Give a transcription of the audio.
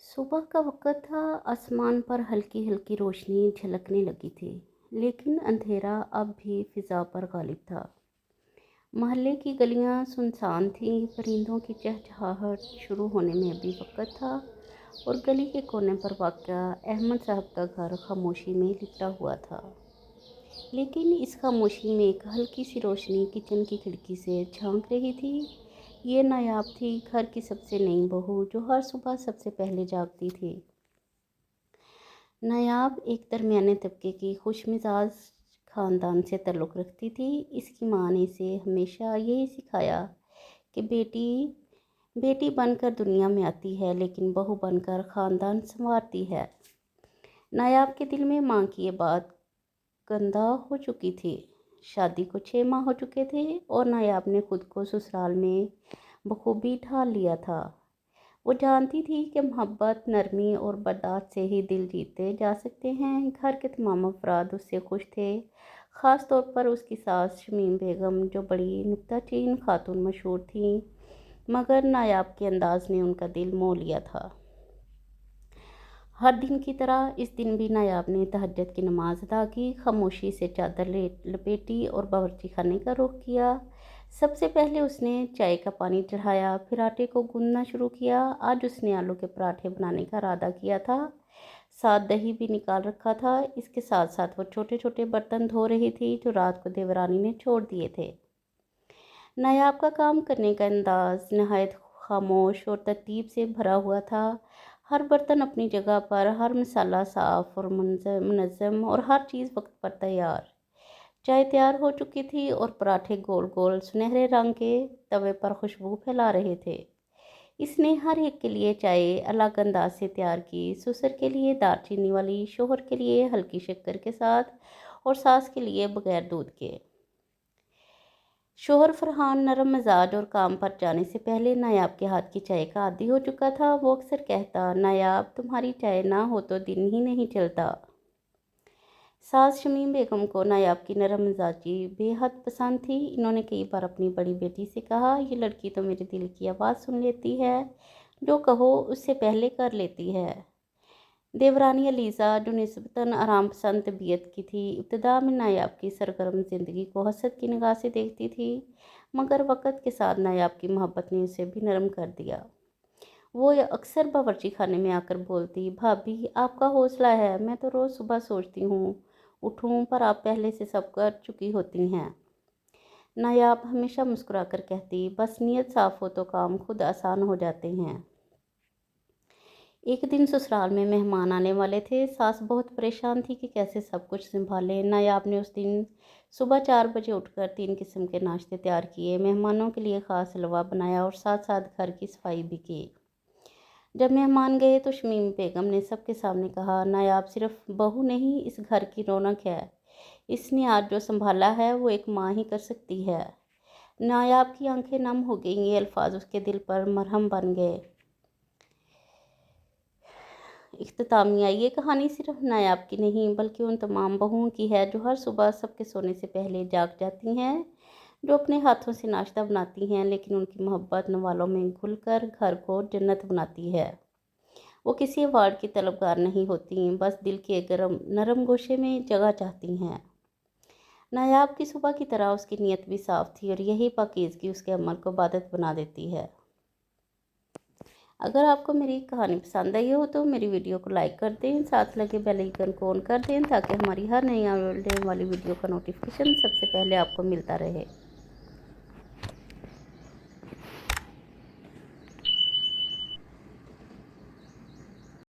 सुबह का वक़्त था। आसमान पर हल्की-हल्की रोशनी झलकने लगी थी, लेकिन अंधेरा अब भी फ़िज़ा पर ग़ालिब था। मोहल्ले की गलियां सुनसान थीं, परिंदों की चहचहाहट शुरू होने में अभी वक़्त था और गली के कोने पर वाक़या अहमद साहब का घर खामोशी में लिपटा हुआ था। लेकिन इस खामोशी में एक हल्की सी रोशनी किचन की खिड़की से झांक रही थी। ये नायाब थी, घर की सबसे नई बहू, जो हर सुबह सबसे पहले जागती थी। नायाब एक दरमियाने तबके की खुशमिजाज ख़ानदान से ताल्लुक़ रखती थी। इसकी माँ ने इसे हमेशा यही सिखाया कि बेटी बेटी बनकर दुनिया में आती है, लेकिन बहू बनकर ख़ानदान संवारती है। नायाब के दिल में माँ की ये बात गंदा हो चुकी थी। शादी को 6 माह हो चुके थे और नायाब ने खुद को ससुराल में बखूबी ढाल लिया था। वो जानती थी कि मोहब्बत, नरमी और बर्दाश्त से ही दिल जीते जा सकते हैं। घर के तमाम अफराद उससे खुश थे, ख़ास तौर पर उसकी सास शमीम बेगम, जो बड़ी नुक्ताचीन खातून मशहूर थीं, मगर नायाब के अंदाज ने उनका दिल मोह लिया था। हर दिन की तरह इस दिन भी नायाब ने तहज्जुद की नमाज अदा की, खामोशी से चादर लपेटी और बावर्ची खाने का रुख किया। सबसे पहले उसने चाय का पानी चढ़ाया, फिर आटे को गूंदना शुरू किया। आज उसने आलू के पराठे बनाने का इरादा किया था, साथ दही भी निकाल रखा था। इसके साथ साथ वो छोटे छोटे बर्तन धो रही थी जो रात को देवरानी ने छोड़ दिए थे। नायाब का काम करने का अंदाज नहायत खामोश और तरतीब से भरा हुआ था। हर बर्तन अपनी जगह पर, हर मसाला साफ़ और मुनज़्ज़म और हर चीज़ वक्त पर तैयार। चाय तैयार हो चुकी थी और पराठे गोल गोल सुनहरे रंग के तवे पर खुशबू फैला रहे थे। इसने हर एक के लिए चाय अलग अंदाज से तैयार की। ससुर के लिए दालचीनी वाली, शोहर के लिए हल्की शक्कर के साथ और सास के लिए बगैर दूध के। शोहर फरहान नरम मिजाज और काम पर जाने से पहले नायाब के हाथ की चाय का आदी हो चुका था। वो अक्सर कहता, नायाब तुम्हारी चाय ना हो तो दिन ही नहीं चलता। सास शमीम बेगम को नायाब की नरम मिजाजी बेहद पसंद थी। इन्होंने कई बार अपनी बड़ी बेटी से कहा, ये लड़की तो मेरे दिल की आवाज़ सुन लेती है, जो कहो उससे पहले कर लेती है। देवरानी अलीज़ा, जो निस्बतन आराम पसंद तबीयत की थी, इब्तिदा में नायाब की सरगर्म ज़िंदगी को हसद की निगाह से देखती थी, मगर वक़्त के साथ नायाब की मोहब्बत ने उसे भी नरम कर दिया। वो अक्सर बावर्ची खाने में आकर बोलती, भाभी आपका हौसला है, मैं तो रोज़ सुबह सोचती हूँ उठूँ, पर आप पहले से सब कर चुकी होती हैं। नायाब हमेशा मुस्कुराकर कहती, बस नीयत साफ़ हो तो काम खुद आसान हो जाते हैं। एक दिन ससुराल में मेहमान आने वाले थे। सास बहुत परेशान थी कि कैसे सब कुछ संभालें। नायाब ने उस दिन सुबह 4 बजे उठकर 3 किस्म के नाश्ते तैयार किए, मेहमानों के लिए ख़ास हलवा बनाया और साथ साथ घर की सफाई भी की। जब मेहमान गए तो शमीम बेगम ने सबके सामने कहा, नायाब सिर्फ बहू नहीं, इस घर की रौनक है। इसने आज जो संभाला है वो एक माँ ही कर सकती है। नायाब की आंखें नम हो गईं। ये अल्फाज उसके दिल पर मरहम बन गए। इख्तितामिया, ये कहानी सिर्फ नायाब की नहीं बल्कि उन तमाम बहुओं की है जो हर सुबह सबके सोने से पहले जाग जाती हैं, जो अपने हाथों से नाश्ता बनाती हैं, लेकिन उनकी मोहब्बत नवालों में घुलकर घर को जन्नत बनाती है। वो किसी अवार्ड की तलबगार नहीं होती, बस दिल के गरम नरम गोशे में जगह चाहती हैं। नायाब की सुबह की तरह उसकी नीयत भी साफ़ थी और यही पाकीज़गी उसके अमल को इबादत बना देती है। अगर आपको मेरी कहानी पसंद आई हो तो मेरी वीडियो को लाइक कर दें, साथ लगे बेल आइकन को ऑन कर दें ताकि हमारी हर नई आने वाली वीडियो का नोटिफिकेशन सबसे पहले आपको मिलता रहे।